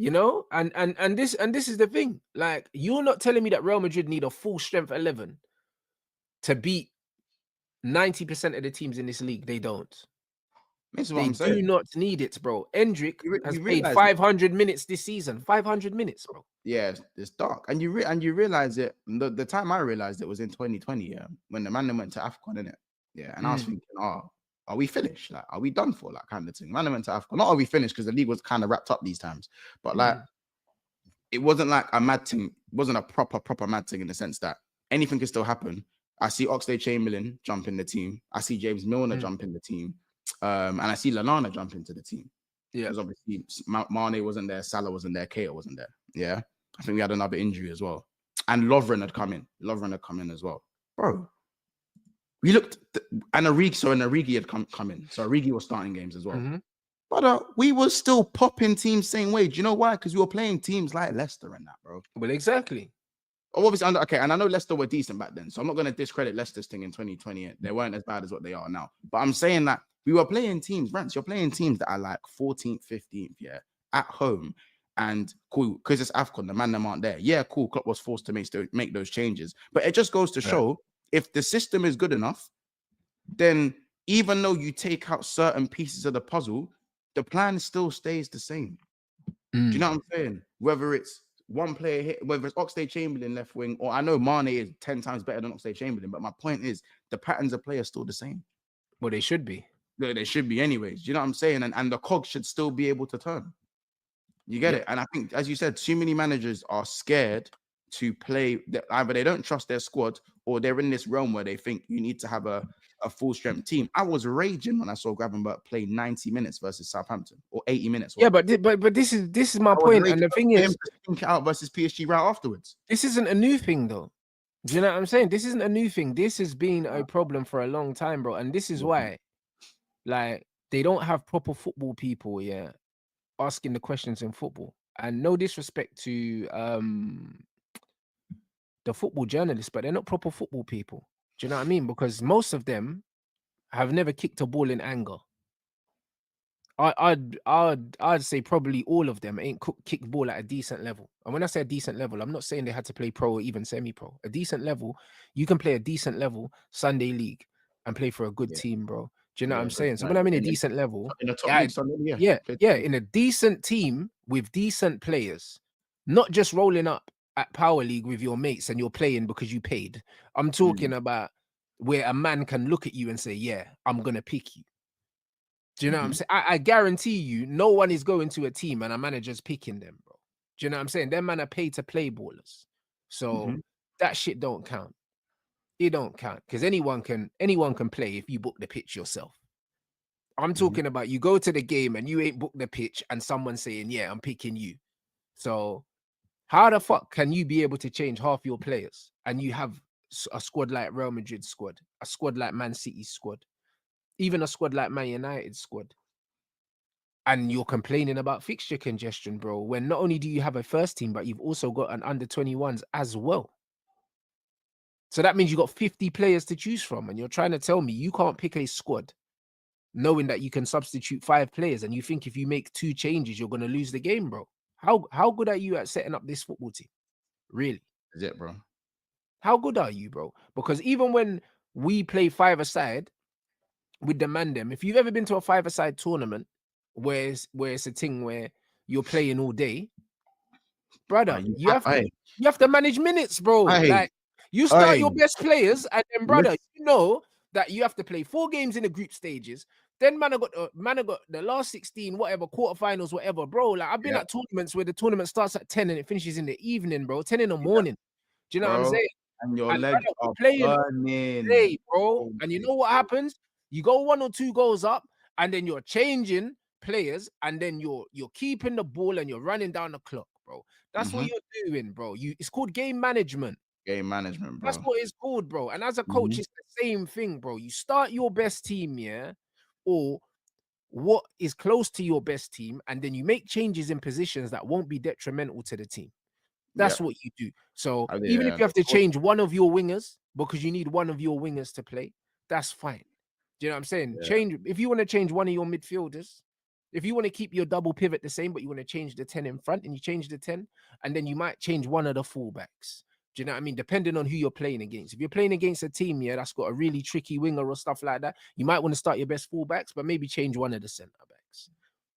You know, and this is the thing. Like, you're not telling me that Real Madrid need a full strength 11 to beat 90% of the teams in this league. They don't. This is what They I'm do saying. not need it, bro. Endrick has You played realize, 500 minutes this season. 500 minutes, bro. yeah, it's dark, and you realize it. The time I realized it was in 2020, yeah, when the man then went to AFCON, innit? Yeah, and I was thinking, oh, are we finished? Like, are we done for? Like, kind of thing. Man went to AFCON. Not are we finished, because the league was kind of wrapped up these times, but like, it wasn't like a mad thing. It wasn't a proper mad thing in the sense that anything can still happen. I see Oxlade-Chamberlain jump in the team. I see James Milner jump in the team. And I see Lallana jump into the team. Yeah. Because obviously Mane wasn't there, Salah wasn't there, Keita wasn't there. Yeah. I think we had another injury as well. And Lovren had come in. Lovren had come in as well. Bro, we looked, and Origi had come in. So Origi was starting games as well. But we were still popping teams same way. Do you know why? Because we were playing teams like Leicester and that, bro. Well, exactly. Oh, obviously, okay, and I know Leicester were decent back then, so I'm not going to discredit Leicester's thing in 2020. They weren't as bad as what they are now. But I'm saying that we were playing teams, Rants, you're playing teams that are like 14th, 15th, yeah, at home. And cool, because it's AFCON, the man them aren't there. Yeah, cool, Klopp was forced to make those changes. But it just goes to show, if the system is good enough, then even though you take out certain pieces of the puzzle, the plan still stays the same. Do you know what I'm saying? Whether it's one player hit, whether it's Oxlade-Chamberlain left wing, or I know Mane is 10 times better than Oxlade-Chamberlain, but my point is the patterns of play are still the same. Well, they should be. They should be anyways. Do you know what I'm saying? And the cogs should still be able to turn. You get it? And I think, as you said, too many managers are scared to play. Either they don't trust their squad, or they're in this realm where they think you need to have a full strength team. I was raging when I saw Gravenberch play 90 minutes versus Southampton, or 80 minutes. Yeah, but this is my point. And the thing is, think out versus PSG right afterwards. This isn't a new thing, though. Do you know what I'm saying? This isn't a new thing. This has been a problem for a long time, bro. And this is why, like, they don't have proper football people, asking the questions in football. And no disrespect to the football journalists, but they're not proper football people. Do you know what I mean? Because most of them have never kicked a ball in anger. I'd say probably all of them ain't kicked ball at a decent level. And when I say a decent level, I'm not saying they had to play pro or even semi-pro. A decent level, you can play a decent level Sunday league and play for a good team, bro. Do you know what I'm saying? So when I'm in a decent level, in a top league Sunday, in a decent team with decent players, not just rolling up at Power League with your mates and you're playing because you paid. I'm talking about where a man can look at you and say, yeah, I'm gonna pick you. Do you know what I'm saying? I guarantee you, no one is going to a team and a manager's picking them, bro. Do you know what I'm saying? Them man are paid to play ballers. So that shit don't count. It don't count. Because anyone can play if you book the pitch yourself. I'm talking about you go to the game and you ain't booked the pitch and someone saying, yeah, I'm picking you. So how the fuck can you be able to change half your players and you have a squad like Real Madrid squad, a squad like Man City squad, even a squad like Man United squad, and you're complaining about fixture congestion, bro, when not only do you have a first team, but you've also got an under-21s as well. So that means you got 50 players to choose from, and you're trying to tell me you can't pick a squad knowing that you can substitute 5 players, and you think if you make 2 changes, you're going to lose the game, bro. How good are you at setting up this football team? Really? Is it, bro? How good are you, bro? Because even when we play 5-a-side with the man them, if you've ever been to a 5-a-side tournament where it's a thing where you're playing all day, brother, you have to manage minutes, bro. Like, you start your best players, and then, brother, you know that you have to play 4 games in the group stages. Then man, I got the last 16, whatever, quarterfinals, whatever, bro. Like, I've been at tournaments where the tournament starts at 10 and it finishes in the evening, bro. 10 in the morning. Do you know what I'm saying? And your legs are burning, play, bro. And you know what happens? You go 1 or 2 goals up, and then you're changing players, and then you're keeping the ball and you're running down the clock, bro. That's what you're doing, bro. It's called game management. Game management, bro. That's what it's called, bro. And as a coach, it's the same thing, bro. You start your best team, or what is close to your best team, and then you make changes in positions that won't be detrimental to the team. That's what you do. So even if you have to change one of your wingers because you need one of your wingers to play, that's fine. Do you know what I'm saying? Change if you want to change one of your midfielders, If you want to keep your double pivot the same, but you want to change the 10 in front, and you change the 10, and then you might change one of the fullbacks. Do you know what I mean? Depending on who you're playing against. If you're playing against a team, yeah, that's got a really tricky winger or stuff like that, you might want to start your best fullbacks, but maybe change one of the centre backs.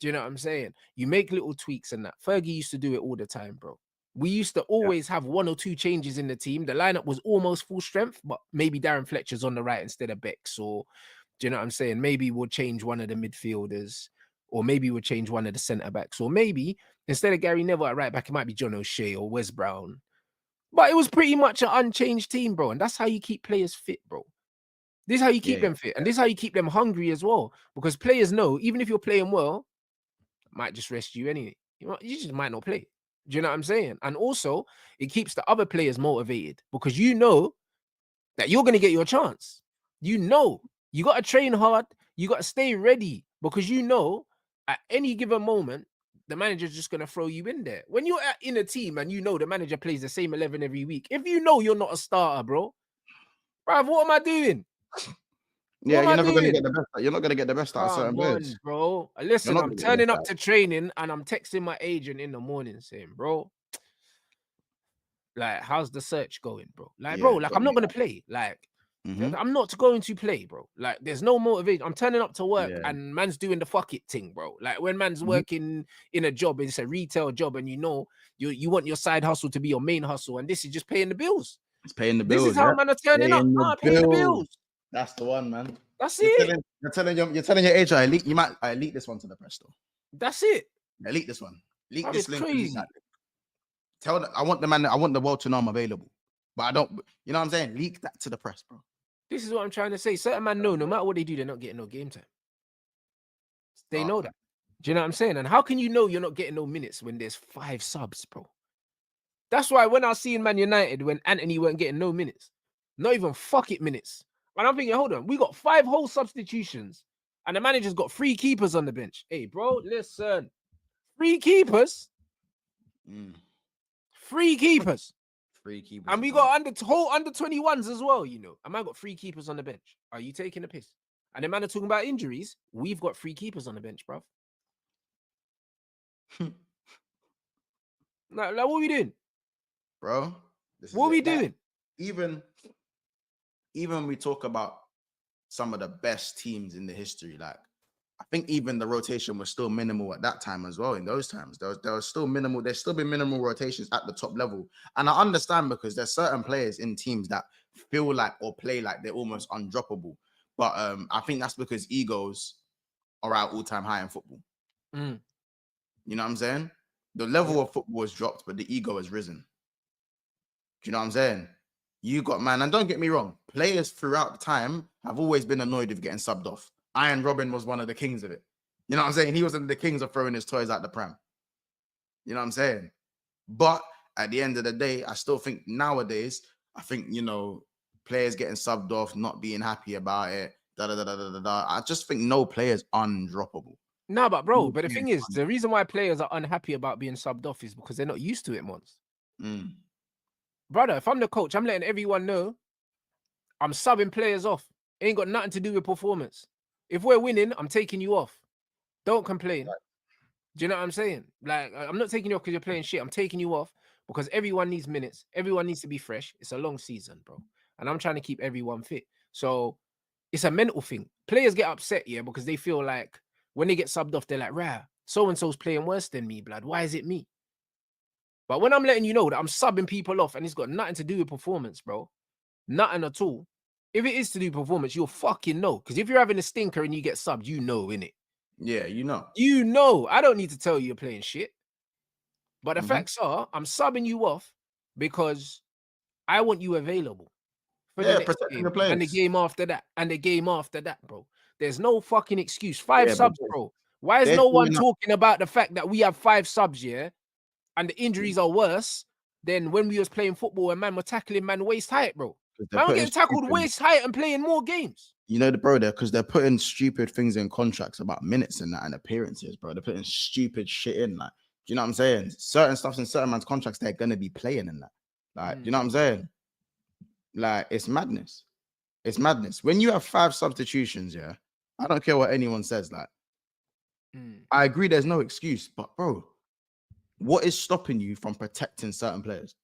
Do you know what I'm saying? You make little tweaks and that. Fergie used to do it all the time, bro. We used to always have 1 or 2 changes in the team. The lineup was almost full strength, but maybe Darren Fletcher's on the right instead of Bex, or do you know what I'm saying? Maybe we'll change one of the midfielders, or maybe we'll change one of the centre backs, or maybe instead of Gary Neville at right back, it might be John O'Shea or Wes Brown. But it was pretty much an unchanged team, bro. And that's how you keep players fit, bro. This is how you keep them fit. And this is how you keep them hungry as well. Because players know, even if you're playing well, it might just rest you anyway. You just might not play. Do you know what I'm saying? And also, it keeps the other players motivated because you know that you're going to get your chance. You know, you got to train hard. You got to stay ready because you know at any given moment, the manager's just going to throw you in there. When you're in a team and you know the manager plays the same 11 every week, if you know you're not a starter, bro, what am I doing? Yeah, you're never going to get the best. You're not going to get the best out of certain players, bro. Listen, I'm turning up to training and I'm texting my agent in the morning saying, bro, like, how's the search going, bro? Like, bro, like, I'm not going to play. Like, I'm not going to play, bro. Like, there's no motivation. I'm turning up to work and man's doing the fuck it thing, bro. Like, when man's working in a job, it's a retail job, and you know, you want your side hustle to be your main hustle, and this is just paying the bills. It's paying the bills. This is how man are turning up. Paying the bills. That's the one, man. That's it. You're telling your agent, you might leak this one to the press, though. That's it. Yeah, leak this one. Leak this link. Crazy. Tell them I want the world to know I'm available. But I don't, you know what I'm saying? Leak that to the press, bro. This is what I'm trying to say. Certain man know no matter what they do, they're not getting no game time. They know that. Do you know what I'm saying? And how can you know you're not getting no minutes when there's 5 subs, bro? That's why when I was seeing Man United, when Anthony weren't getting no minutes, not even fuck it minutes. And I'm thinking, hold on, we got 5 whole substitutions, and the manager's got 3 keepers on the bench. Hey, bro, listen, 3 keepers, 3 keepers, 3 keepers, and we got whole under 21s as well. You know, and man got 3 keepers on the bench. Are you taking a piss? And the man are talking about injuries. We've got 3 keepers on the bench, bro. Like, what are we doing, bro? What are we doing? Even when we talk about some of the best teams in the history, like, I think even the rotation was still minimal at that time as well. In those times, there was still minimal. There's still been minimal rotations at the top level, and I understand because there's certain players in teams that feel like or play like they're almost undroppable. But I think that's because egos are at all-time high in football. You know what I'm saying? The level of football has dropped, but the ego has risen. Do you know what I'm saying? You got, man, and don't get me wrong, players throughout the time have always been annoyed with getting subbed off. Iron Robin was one of the kings of it. You know what I'm saying? He was one of the kings of throwing his toys out the pram. You know what I'm saying? But at the end of the day, I still think nowadays, I think, you know, players getting subbed off, not being happy about it, I just think no player is undroppable. No, but bro, but the thing is, the reason why players are unhappy about being subbed off is because they're not used to it, once. Brother, if I'm the coach, I'm letting everyone know I'm subbing players off. Ain't got nothing to do with performance. If we're winning, I'm taking you off. Don't complain. Do you know what I'm saying? Like, I'm not taking you off because you're playing shit. I'm taking you off because everyone needs minutes. Everyone needs to be fresh. It's a long season, bro. And I'm trying to keep everyone fit. So it's a mental thing. Players get upset, yeah, because they feel like when they get subbed off, they're like, rah, so-and-so's playing worse than me, blood. Why is it me? But when I'm letting you know that I'm subbing people off and it's got nothing to do with performance, bro, nothing at all. If it is to do performance, you'll fucking know. Because if you're having a stinker and you get subbed, you know, innit? Yeah, you know. You know. I don't need to tell you you're playing shit. But the facts are, I'm subbing you off because I want you available. For the next protecting game, the players. and the game after that. And the game after that, bro. There's no fucking excuse. 5 subs, bro. Why is no one talking about the fact that we have 5 subs, yeah? And the injuries are worse than when we was playing football and man were tackling man waist height, bro. Man, we're getting tackled waist height and playing more games. You know, bro, because they're putting stupid things in contracts about minutes and that and appearances, bro. They're putting stupid shit in, like, do you know what I'm saying? Certain stuff's in certain man's contracts, they're gonna be playing in that. Like, do you know what I'm saying? Like, it's madness. It's madness. When you have 5 substitutions, yeah, I don't care what anyone says, like, I agree there's no excuse, but bro, what is stopping you from protecting certain players?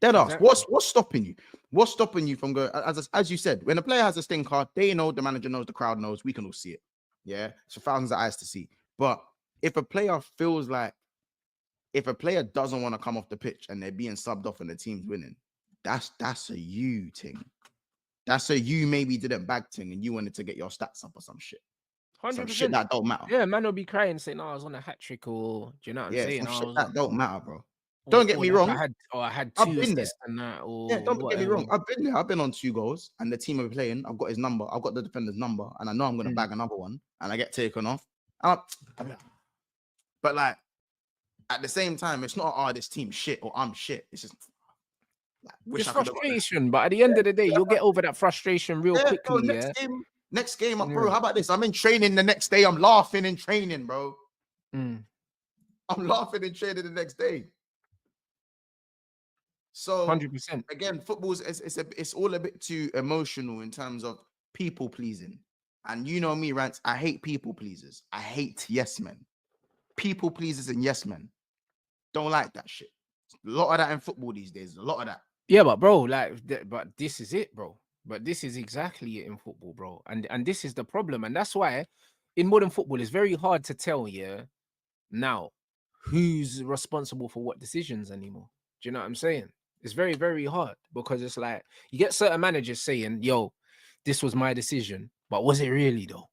Dead ass. Exactly. What's stopping you? What's stopping you from going, as you said, when a player has a sting card, they know, the manager knows, the crowd knows, we can all see it. Yeah. It's for thousands of eyes to see. But if a player feels like, if a player doesn't want to come off the pitch and they're being subbed off and the team's winning, that's a you thing. That's a you maybe didn't bag thing and you wanted to get your stats up or some shit. 100%. Some shit that don't matter. Yeah, man will be crying saying, "No, I was on a hat trick," or do you know what I'm saying? Some I shit was that don't matter, bro. or, Don't get or me like wrong. I had I've 2 been there. assists and that, or Yeah, don't get me wrong. whatever. I've been there. I've been on 2 goals, and the team are playing. I've got his number. I've got the defender's number, and I know I'm gonna bag another one, and I get taken off. But like at the same time, it's not this team shit or I'm shit. It's just like, It's frustration, but at the end of the day, you'll get over that frustration real quickly. Bro, next game, bro. How about this? I'm in training the next day. I'm laughing in training, bro. I'm laughing in training the next day. So 100%. Again, football's it's all a bit too emotional in terms of people pleasing. And you know me, Rants, I hate people pleasers. I hate yes men. People pleasers and yes men. Don't like that shit. A lot of that in football these days. A lot of that. Yeah, but bro, but this is it, bro. But this is exactly it in football, bro. And this is the problem. And that's why in modern football, it's very hard to tell, now who's responsible for what decisions anymore. Do you know what I'm saying? It's very, very hard because it's like you get certain managers saying, "Yo, this was my decision," but was it really though?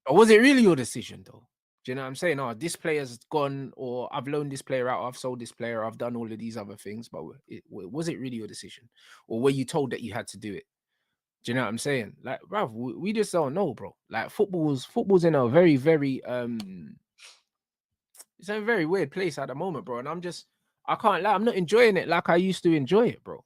Or was it really your decision though? Do you know what I'm saying? Oh, this player's gone, or I've loaned this player out, I've sold this player, I've done all of these other things, but was it really your decision? Or were you told that you had to do it? Do you know what I'm saying? Like, bruv, we just don't know, bro. Like, football's in a very, very it's a very weird place at the moment, bro. And I can't lie, I'm not enjoying it like I used to enjoy it, bro.